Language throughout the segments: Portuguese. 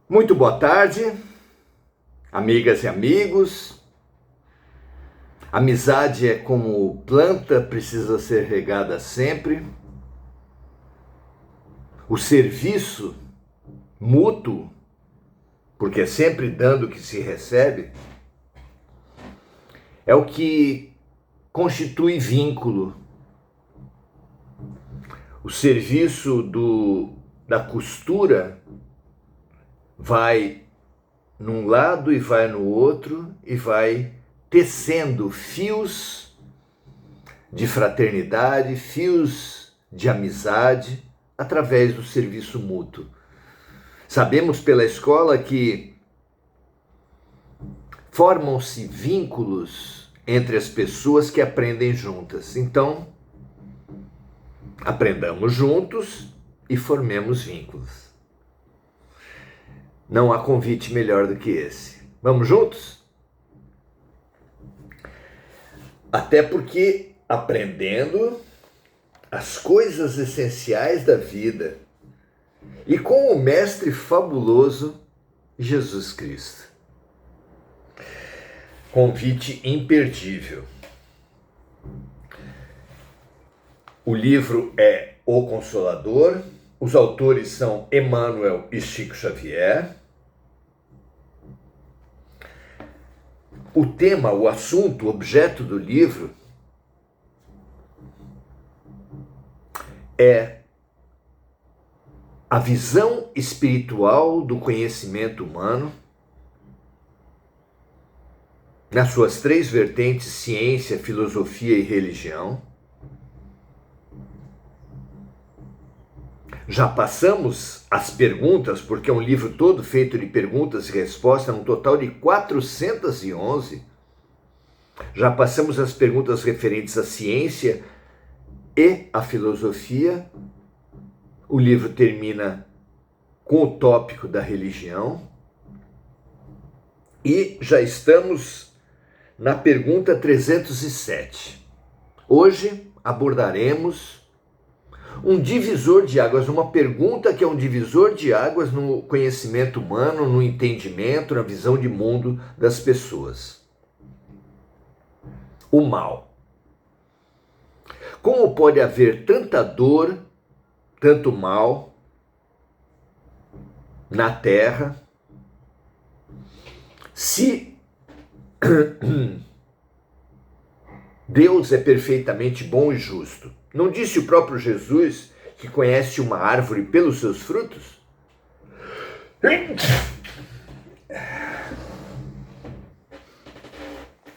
Muito boa tarde, amigas e amigos. Amizade é como planta, precisa ser regada sempre. O serviço mútuo, porque é sempre dando que se recebe, é o que constitui vínculo. O serviço da costura vai num lado e vai no outro e vai tecendo fios de fraternidade, fios de amizade através do serviço mútuo. Sabemos pela escola que formam-se vínculos entre as pessoas que aprendem juntas. Então, aprendamos juntos e formemos vínculos. Não há convite melhor do que esse. Vamos juntos? Até porque aprendendo as coisas essenciais da vida e com o mestre fabuloso Jesus Cristo. Convite imperdível. O livro é O Consolador. Os autores são Emmanuel e Chico Xavier. O tema, o assunto, o objeto do livro é a visão espiritual do conhecimento humano nas suas três vertentes: ciência, filosofia e religião. Já passamos as perguntas, porque é um livro todo feito de perguntas e respostas, um total de 411. Já passamos as perguntas referentes à ciência e à filosofia. O livro termina com o tópico da religião. E já estamos na pergunta 307. Hoje abordaremos um divisor de águas, uma pergunta que é um divisor de águas no conhecimento humano, no entendimento, na visão de mundo das pessoas. O mal. Como pode haver tanta dor, tanto mal na Terra, se Deus é perfeitamente bom e justo? Não disse o próprio Jesus que conhece uma árvore pelos seus frutos?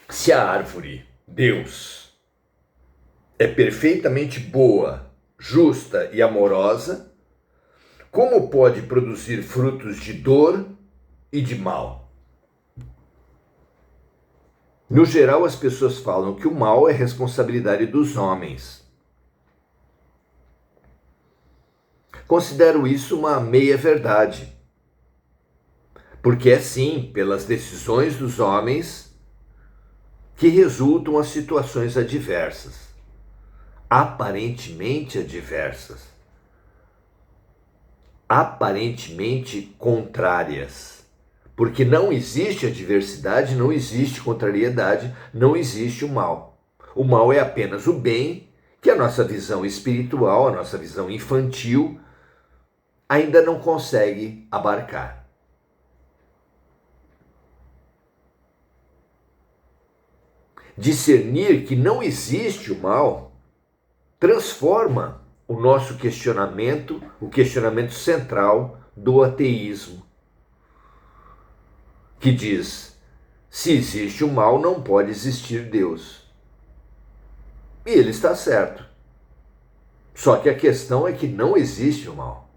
Se a árvore, Deus, é perfeitamente boa, justa e amorosa, como pode produzir frutos de dor e de mal? No geral, as pessoas falam que o mal é responsabilidade dos homens. Considero isso uma meia-verdade, porque é sim pelas decisões dos homens que resultam as situações adversas, aparentemente adversas, aparentemente contrárias, porque não existe adversidade, não existe contrariedade, não existe o mal. O mal é apenas o bem que a nossa visão espiritual, a nossa visão infantil, ainda não consegue abarcar. Discernir que não existe o mal transforma o nosso questionamento, o questionamento central do ateísmo, que diz: se existe o mal, não pode existir Deus. E ele está certo. Só que a questão é que não existe o mal.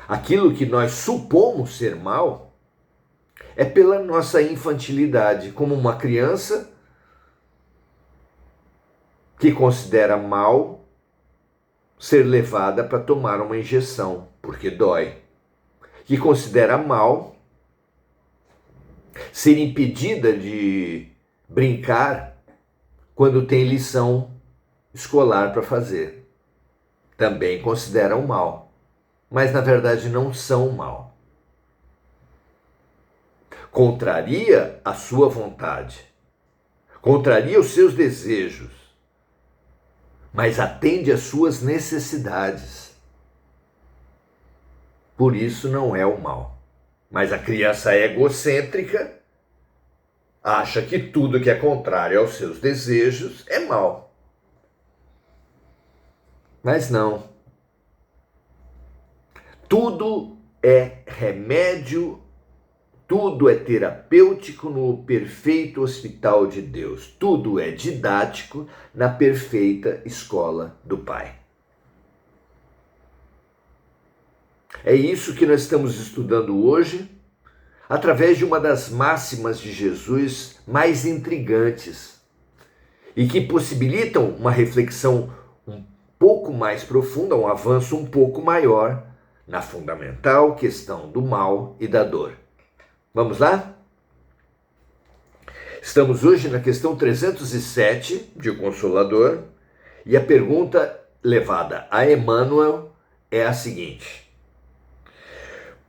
Aquilo que nós supomos ser mal é pela nossa infantilidade, como uma criança que considera mal ser levada para tomar uma injeção, porque dói. Que considera mal ser impedida de brincar quando tem lição escolar para fazer. Também considera um mal. mas na verdade não são mal. Contraria a sua vontade, contraria os seus desejos, mas atende às suas necessidades. Por isso não é o mal. Mas a criança egocêntrica acha que tudo que é contrário aos seus desejos é mal. Mas não. Tudo é remédio, tudo é terapêutico no perfeito hospital de Deus. Tudo é didático na perfeita escola do Pai. É isso que nós estamos estudando hoje, através de uma das máximas de Jesus mais intrigantes e que possibilitam uma reflexão um pouco mais profunda, um avanço um pouco maior na fundamental questão do mal e da dor. Vamos lá? Estamos hoje na questão 307 de O Consolador e a pergunta levada a Emmanuel é a seguinte: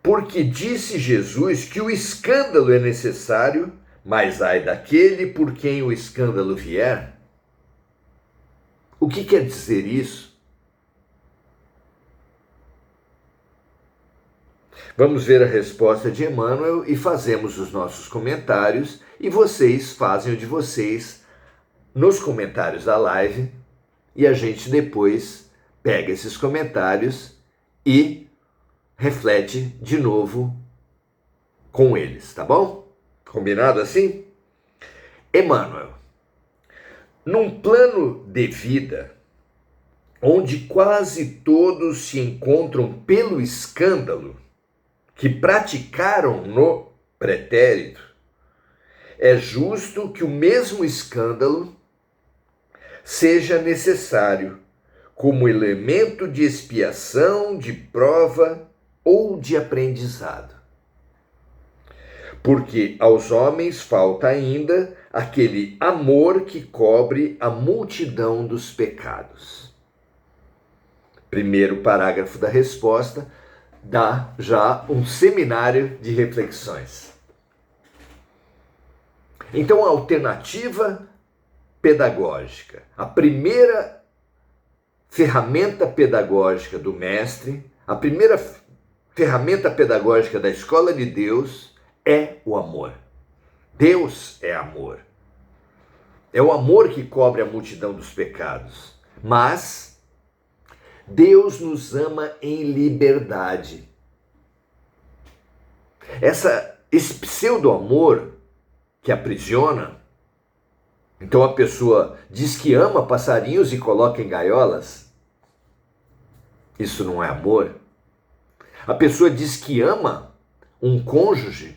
porque disse Jesus que o escândalo é necessário, mas ai daquele por quem o escândalo vier? O que quer dizer isso? Vamos ver a resposta de Emmanuel e fazemos os nossos comentários, e vocês fazem o de vocês nos comentários da live, e a gente depois pega esses comentários e reflete de novo com eles, tá bom? Combinado assim? Emmanuel, num plano de vida onde quase todos se encontram pelo escândalo que praticaram no pretérito, é justo que o mesmo escândalo seja necessário como elemento de expiação, de prova ou de aprendizado. Porque aos homens falta ainda aquele amor que cobre a multidão dos pecados. Primeiro parágrafo da resposta dá já um seminário de reflexões. Então, a alternativa pedagógica, a primeira ferramenta pedagógica do mestre, a primeira ferramenta pedagógica da escola de Deus é o amor. Deus é amor. É o amor que cobre a multidão dos pecados. Mas Deus nos ama em liberdade. Esse pseudo-amor que aprisiona, então a pessoa diz que ama passarinhos e coloca em gaiolas. Isso não é amor. A pessoa diz que ama um cônjuge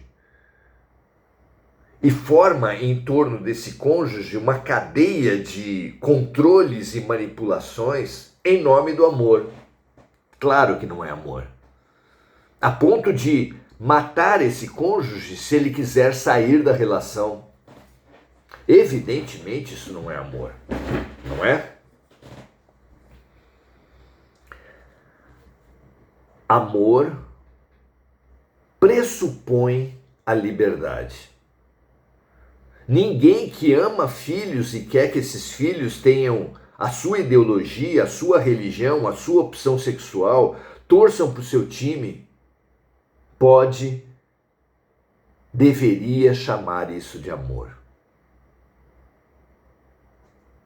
e forma em torno desse cônjuge uma cadeia de controles e manipulações em nome do amor. Claro que não é amor. A ponto de matar esse cônjuge se ele quiser sair da relação. Evidentemente isso não é amor, não é? Amor pressupõe a liberdade. Ninguém que ama filhos e quer que esses filhos tenham a sua ideologia, a sua religião, a sua opção sexual, torçam para o seu time, deveria chamar isso de amor.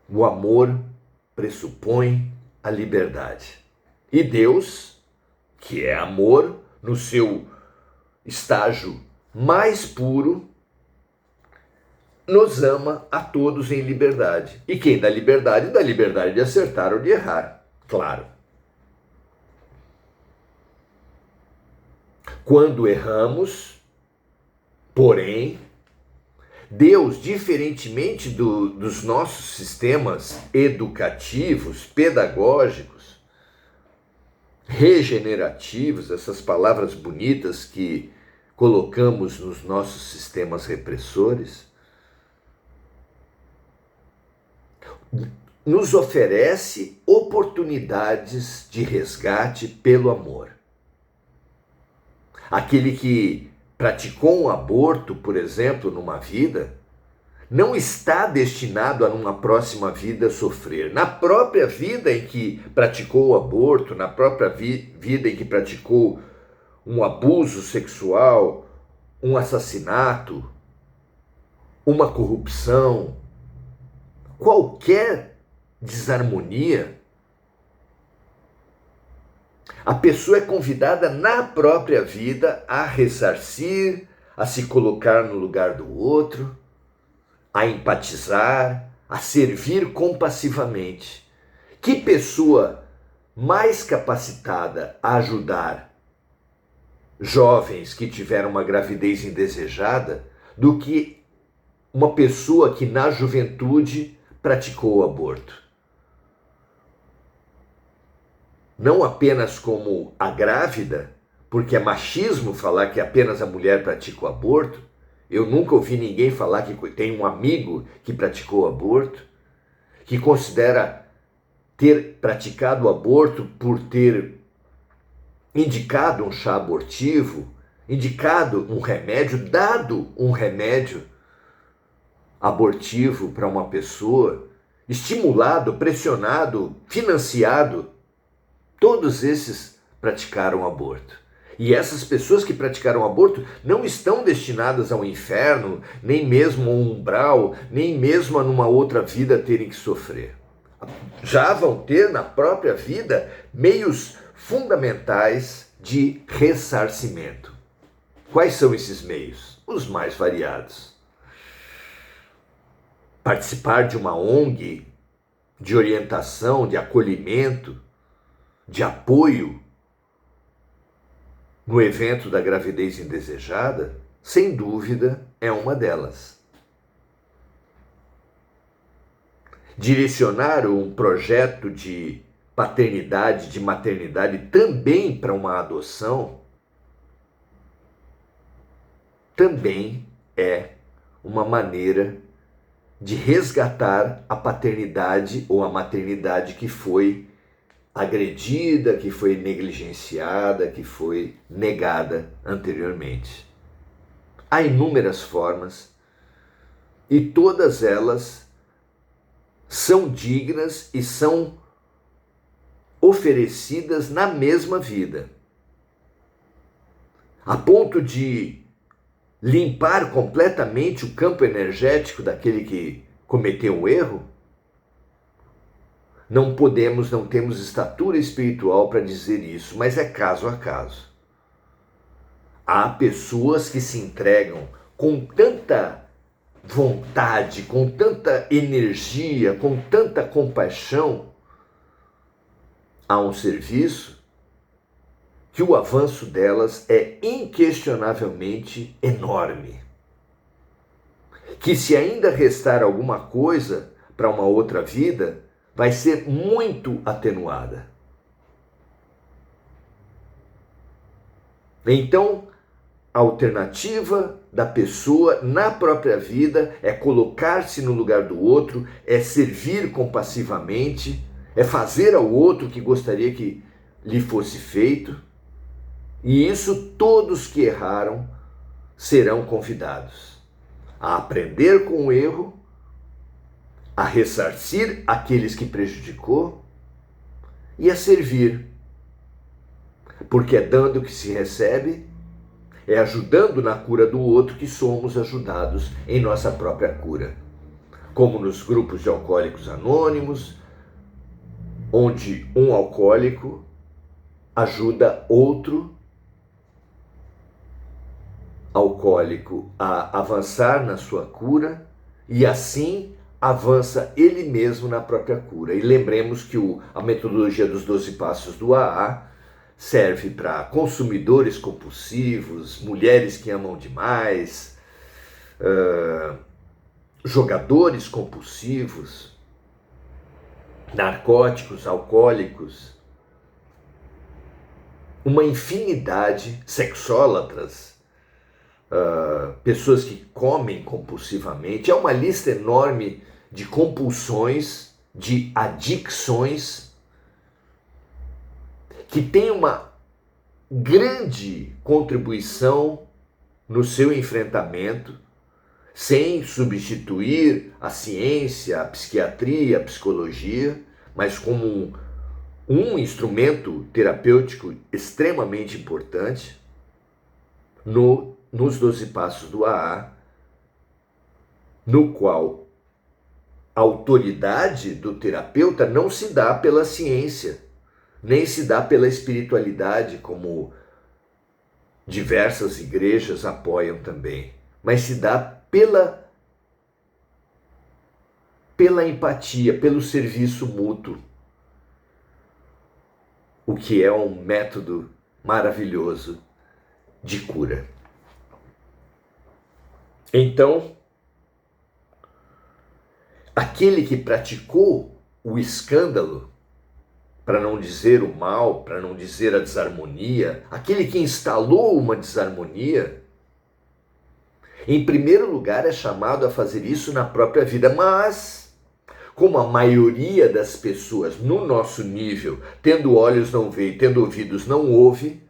O amor pressupõe a liberdade. E Deus, que é amor, no seu estágio mais puro, nos ama a todos em liberdade. E quem dá liberdade de acertar ou de errar, claro. Quando erramos, porém, Deus, diferentemente dos nossos sistemas educativos, pedagógicos, regenerativos, essas palavras bonitas que colocamos nos nossos sistemas repressores, nos oferece oportunidades de resgate pelo amor. Aquele que praticou um aborto, por exemplo, numa vida, não está destinado a numa próxima vida sofrer. Na própria vida em que praticou o aborto, na própria vida em que praticou um abuso sexual, um assassinato, uma corrupção, qualquer desarmonia, a pessoa é convidada na própria vida a ressarcir, a se colocar no lugar do outro, a empatizar, a servir compassivamente. Que pessoa mais capacitada a ajudar jovens que tiveram uma gravidez indesejada do que uma pessoa que na juventude praticou o aborto? Não apenas como a grávida, porque é machismo falar que apenas a mulher pratica o aborto. Eu nunca ouvi ninguém falar que tem um amigo que praticou o aborto, que considera ter praticado o aborto por ter indicado um chá abortivo, indicado um remédio, dado um remédio abortivo para uma pessoa, estimulado, pressionado, financiado. Todos esses praticaram aborto. E essas pessoas que praticaram aborto não estão destinadas ao inferno, nem mesmo ao umbral, nem mesmo a numa outra vida terem que sofrer. Já vão ter na própria vida meios fundamentais de ressarcimento. Quais são esses meios? Os mais variados. Participar de uma ONG de orientação, de acolhimento, de apoio no evento da gravidez indesejada, sem dúvida, é uma delas. Direcionar um projeto de paternidade, de maternidade também para uma adoção, também é uma maneira de resgatar a paternidade ou a maternidade que foi agredida, que foi negligenciada, que foi negada anteriormente. Há inúmeras formas e todas elas são dignas e são oferecidas na mesma vida, a ponto de limpar completamente o campo energético daquele que cometeu o erro. Não temos estatura espiritual para dizer isso, mas é caso a caso. Há pessoas que se entregam com tanta vontade, com tanta energia, com tanta compaixão a um serviço, que o avanço delas é inquestionavelmente enorme. Que se ainda restar alguma coisa para uma outra vida, vai ser muito atenuada. Então, a alternativa da pessoa na própria vida é colocar-se no lugar do outro, é servir compassivamente, é fazer ao outro o que gostaria que lhe fosse feito. E isso todos que erraram serão convidados a aprender com o erro, a ressarcir aqueles que prejudicou e a servir. Porque é dando que se recebe, é ajudando na cura do outro que somos ajudados em nossa própria cura. Como nos grupos de alcoólicos anônimos, onde um alcoólico ajuda outro alcoólico a avançar na sua cura e assim avança ele mesmo na própria cura. E lembremos que a metodologia dos 12 passos do AA serve para consumidores compulsivos, mulheres que amam demais, jogadores compulsivos, narcóticos, alcoólicos, uma infinidade, sexólatras, pessoas que comem compulsivamente. É uma lista enorme de compulsões, de adicções, que tem uma grande contribuição no seu enfrentamento, sem substituir a ciência, a psiquiatria, a psicologia, mas como um instrumento terapêutico extremamente importante nos 12 Passos do AA, no qual a autoridade do terapeuta não se dá pela ciência, nem se dá pela espiritualidade, como diversas igrejas apoiam também, mas se dá pela empatia, pelo serviço mútuo, o que é um método maravilhoso de cura. Então, aquele que praticou o escândalo, para não dizer o mal, para não dizer a desarmonia, aquele que instalou uma desarmonia, em primeiro lugar é chamado a fazer isso na própria vida, mas como a maioria das pessoas no nosso nível, tendo olhos não vê e tendo ouvidos não ouve,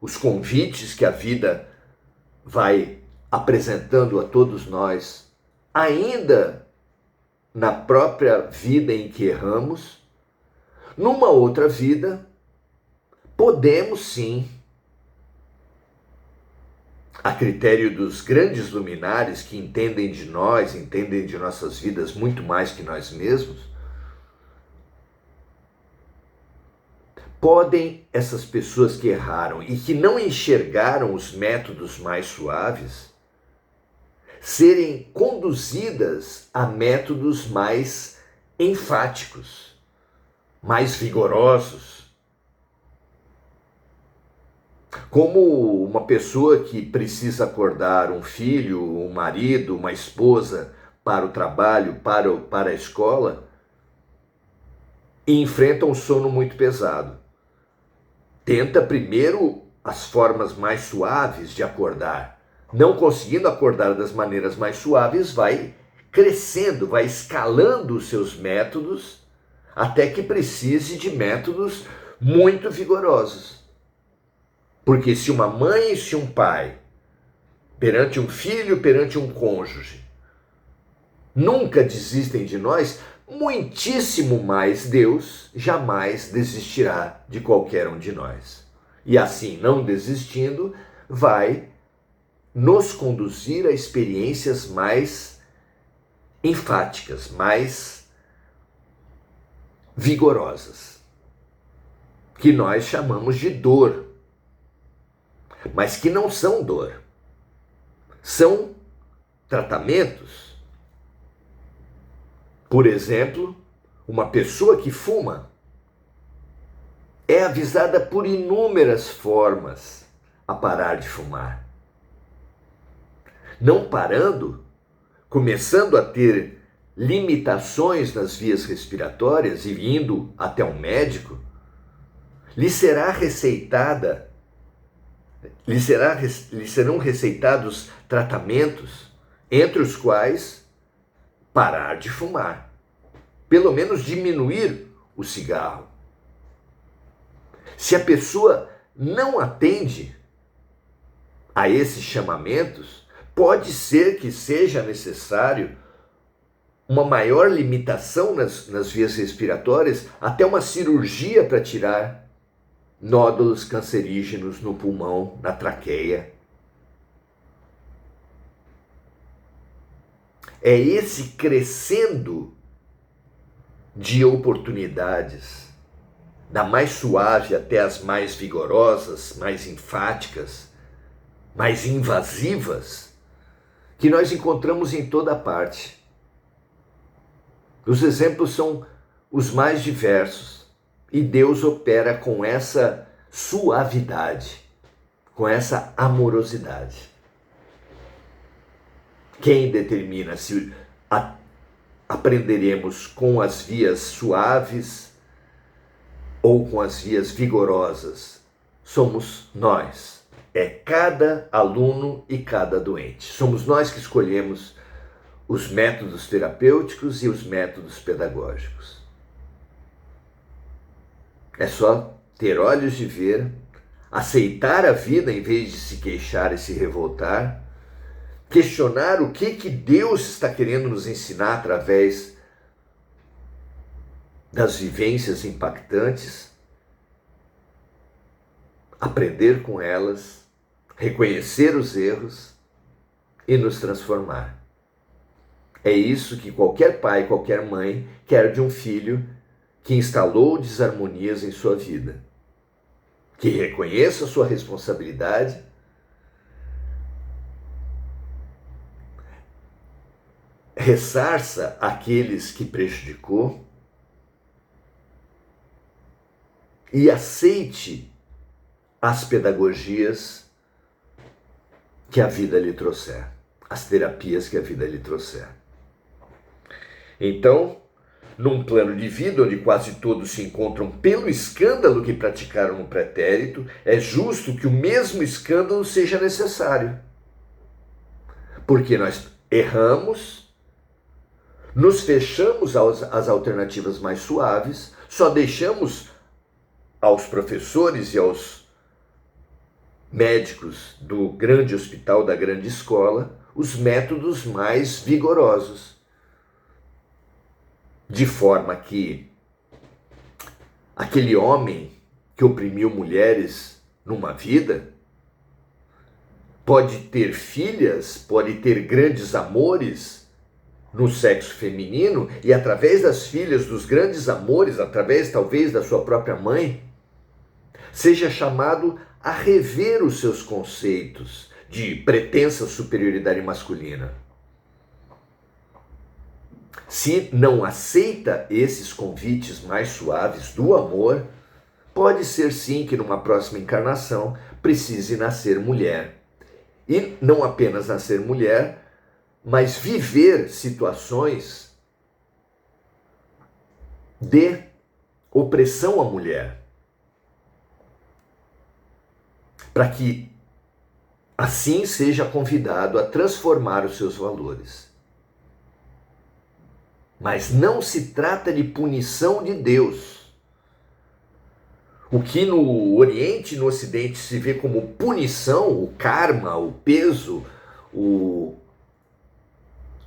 os convites que a vida vai apresentando a todos nós, ainda na própria vida em que erramos, numa outra vida, podemos sim, a critério dos grandes luminares que entendem de nós, entendem de nossas vidas muito mais que nós mesmos, podem essas pessoas que erraram e que não enxergaram os métodos mais suaves serem conduzidas a métodos mais enfáticos, mais vigorosos. Como uma pessoa que precisa acordar um filho, um marido, uma esposa para o trabalho, para a escola, e enfrenta um sono muito pesado. Tenta primeiro as formas mais suaves de acordar. Não conseguindo acordar das maneiras mais suaves, vai crescendo, vai escalando os seus métodos, até que precise de métodos muito vigorosos. Porque se uma mãe e se um pai, perante um filho, perante um cônjuge, nunca desistem de nós, muitíssimo mais Deus jamais desistirá de qualquer um de nós. E assim, não desistindo, vai nos conduzir a experiências mais enfáticas, mais vigorosas, que nós chamamos de dor, mas que não são dor, são tratamentos. Por exemplo, uma pessoa que fuma é avisada por inúmeras formas a parar de fumar. Não parando, começando a ter limitações nas vias respiratórias e indo até um médico, lhe serão receitados tratamentos, entre os quais parar de fumar, pelo menos diminuir o cigarro. Se a pessoa não atende a esses chamamentos, pode ser que seja necessário uma maior limitação nas vias respiratórias, até uma cirurgia para tirar nódulos cancerígenos no pulmão, na traqueia. É esse crescendo de oportunidades, da mais suave até as mais vigorosas, mais enfáticas, mais invasivas, que nós encontramos em toda parte. Os exemplos são os mais diversos e Deus opera com essa suavidade, com essa amorosidade. Quem determina se aprenderemos com as vias suaves ou com as vias vigorosas? Somos nós. É cada aluno e cada doente. Somos nós que escolhemos os métodos terapêuticos e os métodos pedagógicos. É só ter olhos de ver, aceitar a vida em vez de se queixar e se revoltar, questionar o que Deus está querendo nos ensinar através das vivências impactantes, aprender com elas, reconhecer os erros e nos transformar. É isso que qualquer pai, qualquer mãe quer de um filho que instalou desarmonias em sua vida. Que reconheça a sua responsabilidade, ressarça aqueles que prejudicou e aceite as pedagogias que a vida lhe trouxer, as terapias que a vida lhe trouxer. Então, num plano de vida onde quase todos se encontram pelo escândalo que praticaram no pretérito, é justo que o mesmo escândalo seja necessário. Porque nós erramos, nos fechamos às alternativas mais suaves, só deixamos aos professores e aos médicos do grande hospital, da grande escola, os métodos mais vigorosos. De forma que aquele homem que oprimiu mulheres numa vida pode ter filhas, pode ter grandes amores no sexo feminino e através das filhas, dos grandes amores, através talvez da sua própria mãe, seja chamado a rever os seus conceitos de pretensa superioridade masculina. Se não aceita esses convites mais suaves do amor, pode ser sim que numa próxima encarnação precise nascer mulher. E não apenas nascer mulher, mas viver situações de opressão à mulher. Para que assim seja convidado a transformar os seus valores. Mas não se trata de punição de Deus. O que no Oriente e no Ocidente se vê como punição, o karma, o peso, o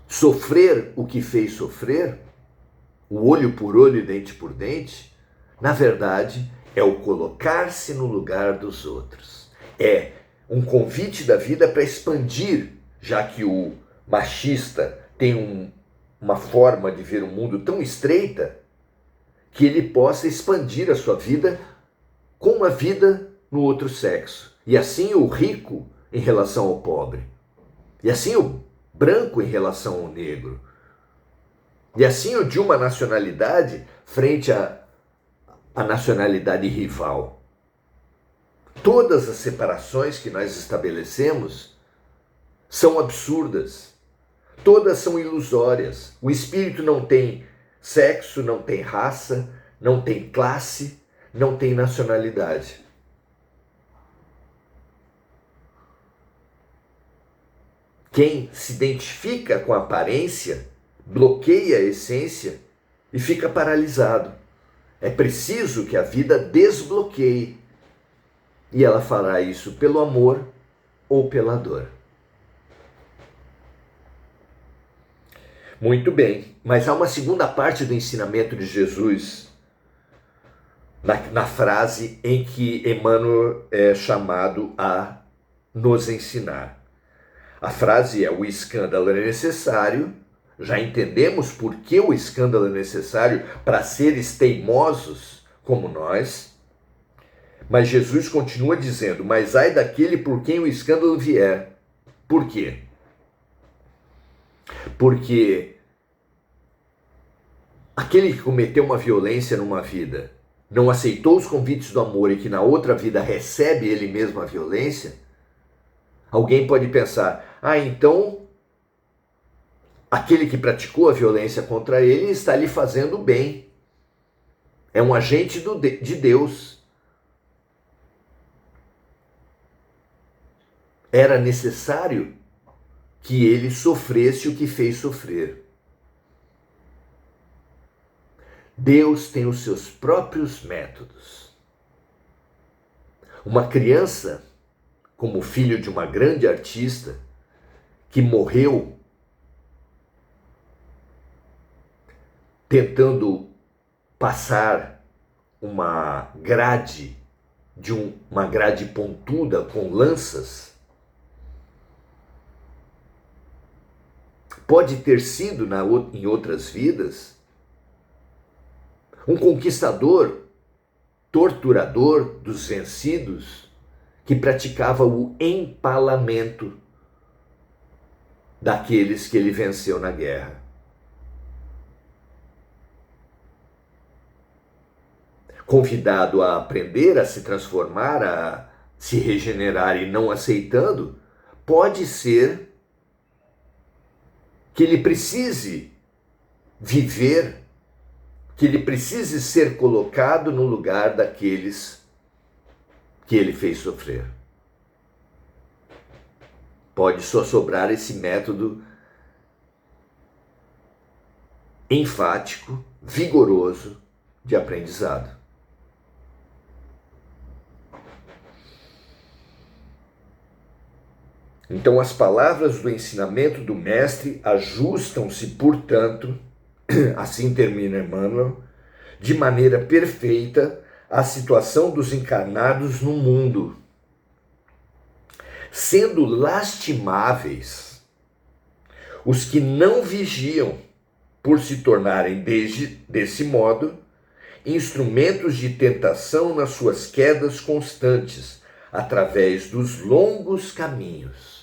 sofrer o que fez sofrer, o olho por olho e dente por dente, na verdade é o colocar-se no lugar dos outros. É um convite da vida para expandir, já que o machista tem uma forma de ver o mundo tão estreita, que ele possa expandir a sua vida com uma vida no outro sexo. E assim o rico em relação ao pobre. E assim o branco em relação ao negro. E assim o de uma nacionalidade frente à nacionalidade rival. Todas as separações que nós estabelecemos são absurdas. Todas são ilusórias. O espírito não tem sexo, não tem raça, não tem classe, não tem nacionalidade. Quem se identifica com a aparência bloqueia a essência e fica paralisado. É preciso que a vida desbloqueie. E ela fará isso pelo amor ou pela dor. Muito bem, mas há uma segunda parte do ensinamento de Jesus na frase em que Emmanuel é chamado a nos ensinar. A frase é: o escândalo é necessário. Já entendemos por que o escândalo é necessário para seres teimosos como nós. Mas Jesus continua dizendo: mas ai daquele por quem o escândalo vier. Por quê? Porque aquele que cometeu uma violência numa vida, não aceitou os convites do amor e que na outra vida recebe ele mesmo a violência, alguém pode pensar: ah, então aquele que praticou a violência contra ele está lhe fazendo bem. É um agente de Deus. Era necessário que ele sofresse o que fez sofrer. Deus tem os seus próprios métodos. Uma criança, como filho de uma grande artista, que morreu tentando passar uma grade uma grade pontuda com lanças, pode ter sido em outras vidas um conquistador, torturador dos vencidos, que praticava o empalamento daqueles que ele venceu na guerra. Convidado a aprender, a se transformar, a se regenerar e não aceitando, pode ser que ele precise viver, que ele precise ser colocado no lugar daqueles que ele fez sofrer. Pode só sobrar esse método enfático, vigoroso de aprendizado. Então, as palavras do ensinamento do Mestre ajustam-se, portanto, assim termina Emmanuel, de maneira perfeita à situação dos encarnados no mundo, sendo lastimáveis os que não vigiam por se tornarem, desse modo, instrumentos de tentação nas suas quedas constantes, através dos longos caminhos.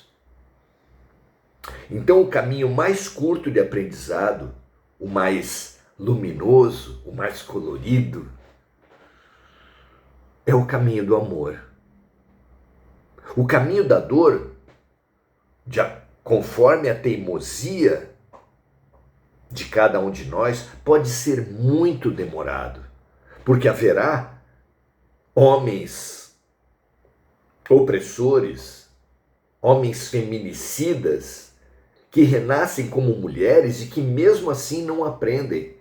Então, o caminho mais curto de aprendizado, o mais luminoso, o mais colorido, é o caminho do amor. O caminho da dor, conforme a teimosia de cada um de nós, pode ser muito demorado, porque haverá homens opressores, homens feminicidas, que renascem como mulheres e que mesmo assim não aprendem.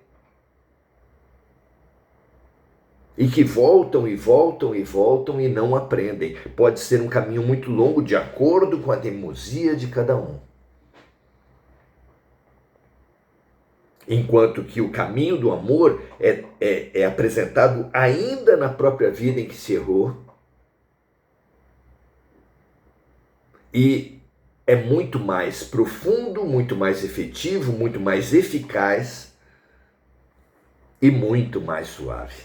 E que voltam e voltam e voltam e não aprendem. Pode ser um caminho muito longo, de acordo com a teimosia de cada um. Enquanto que o caminho do amor é apresentado ainda na própria vida em que se errou. E é muito mais profundo, muito mais efetivo, muito mais eficaz e muito mais suave.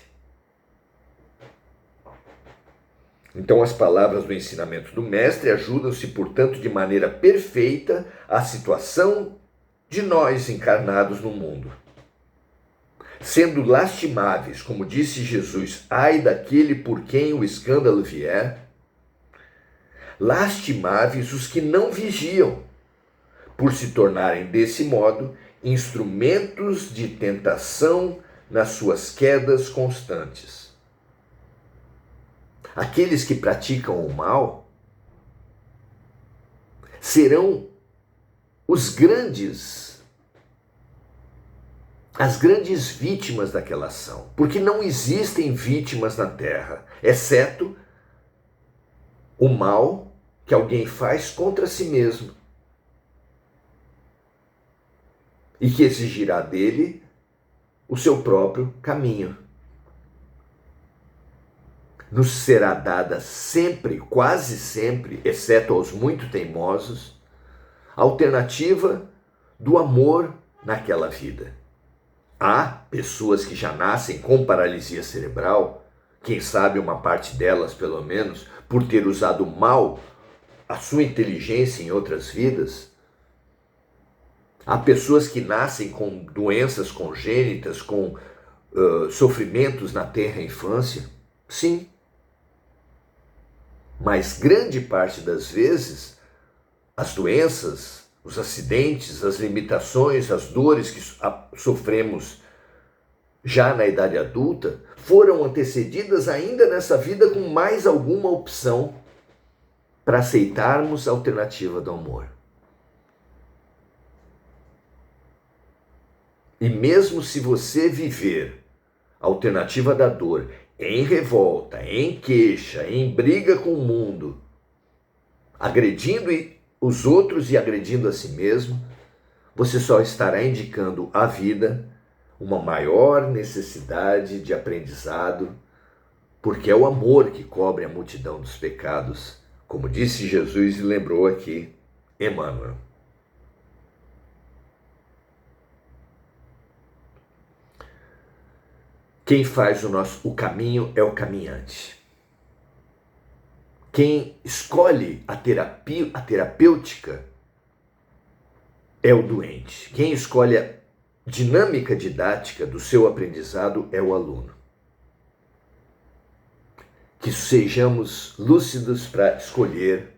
Então, as palavras do ensinamento do Mestre ajudam-se, portanto, de maneira perfeita à situação de nós encarnados no mundo. Sendo lastimáveis, como disse Jesus, ai daquele por quem o escândalo vier, lastimáveis os que não vigiam, por se tornarem desse modo instrumentos de tentação nas suas quedas constantes. Aqueles que praticam o mal serão as grandes vítimas daquela ação, porque não existem vítimas na Terra, exceto o mal que alguém faz contra si mesmo e que exigirá dele o seu próprio caminho. Nos será dada sempre, quase sempre, exceto aos muito teimosos, a alternativa do amor naquela vida. Há pessoas que já nascem com paralisia cerebral, quem sabe uma parte delas, pelo menos, por ter usado mal a sua inteligência em outras vidas. Há pessoas que nascem com doenças congênitas, com sofrimentos na tenra infância. Sim. Mas grande parte das vezes, as doenças, os acidentes, as limitações, as dores que sofremos já na idade adulta, foram antecedidas ainda nessa vida com mais alguma opção para aceitarmos a alternativa do amor. E mesmo se você viver a alternativa da dor em revolta, em queixa, em briga com o mundo, agredindo os outros e agredindo a si mesmo, você só estará indicando à vida uma maior necessidade de aprendizado, porque é o amor que cobre a multidão dos pecados, como disse Jesus e lembrou aqui Emmanuel. Quem faz o caminho é o caminhante. Quem escolhe a terapêutica é o doente. Quem escolhe a dinâmica didática do seu aprendizado é o aluno. Que sejamos lúcidos para escolher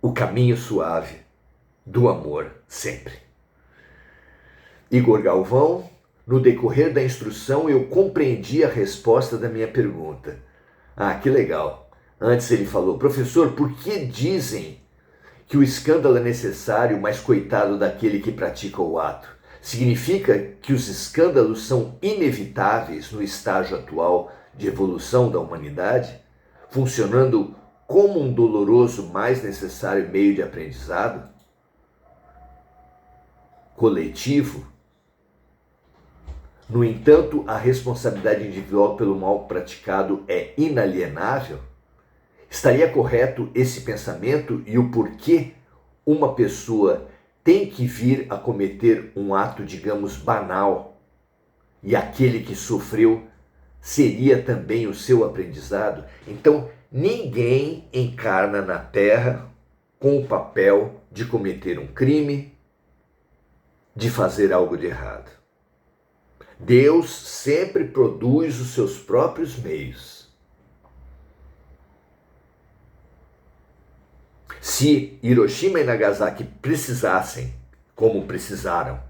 o caminho suave do amor sempre. Igor Galvão, no decorrer da instrução eu compreendi a resposta da minha pergunta. Ah, que legal. Antes ele falou, professor, por que dizem que o escândalo é necessário, mas coitado daquele que pratica o ato? Significa que os escândalos são inevitáveis no estágio atual de evolução da humanidade, funcionando como um doloroso, mais necessário meio de aprendizado coletivo? No entanto, a responsabilidade individual pelo mal praticado é inalienável? Estaria correto esse pensamento e o porquê uma pessoa tem que vir a cometer um ato, digamos, banal, e aquele que sofreu seria também o seu aprendizado? Então, ninguém encarna na Terra com o papel de cometer um crime, de fazer algo de errado. Deus sempre produz os seus próprios meios. Se Hiroshima e Nagasaki precisassem, como precisaram,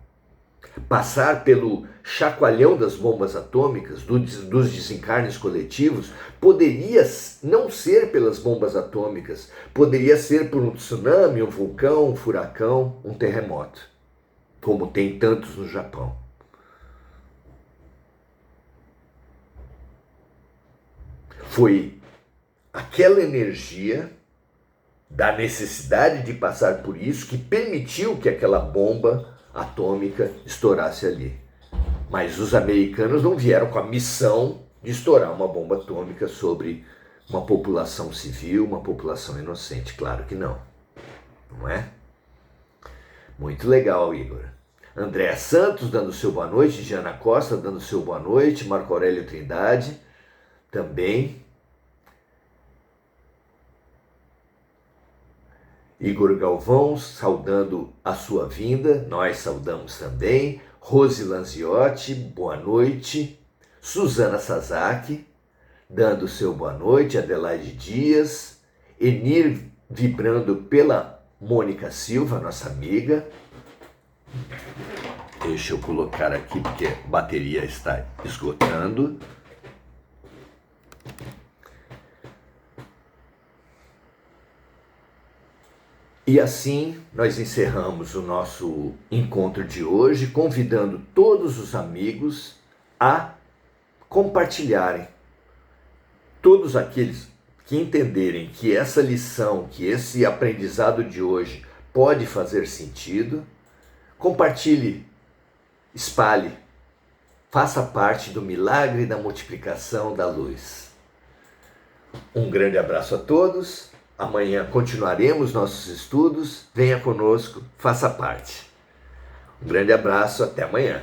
passar pelo chacoalhão das bombas atômicas, dos desencarnes coletivos, poderia não ser pelas bombas atômicas, poderia ser por um tsunami, um vulcão, um furacão, um terremoto, como tem tantos no Japão. Foi aquela energia da necessidade de passar por isso que permitiu que aquela bomba atômica estourasse ali. Mas os americanos não vieram com a missão de estourar uma bomba atômica sobre uma população civil, uma população inocente. Claro que não. Não é? Muito legal, Igor. Andréa Santos dando seu boa noite, Diana Costa dando seu boa noite, Marco Aurélio Trindade também. Igor Galvão saudando a sua vinda, nós saudamos também. Rose Lanziotti, boa noite. Suzana Sasaki, dando seu boa noite. Adelaide Dias. Enir vibrando pela Mônica Silva, nossa amiga. Deixa eu colocar aqui porque a bateria está esgotando. E assim nós encerramos o nosso encontro de hoje, convidando todos os amigos a compartilharem. Todos aqueles que entenderem que essa lição, que esse aprendizado de hoje pode fazer sentido, compartilhe, espalhe, faça parte do milagre da multiplicação da luz. Um grande abraço a todos. Amanhã continuaremos nossos estudos. Venha conosco, faça parte. Um grande abraço, até amanhã.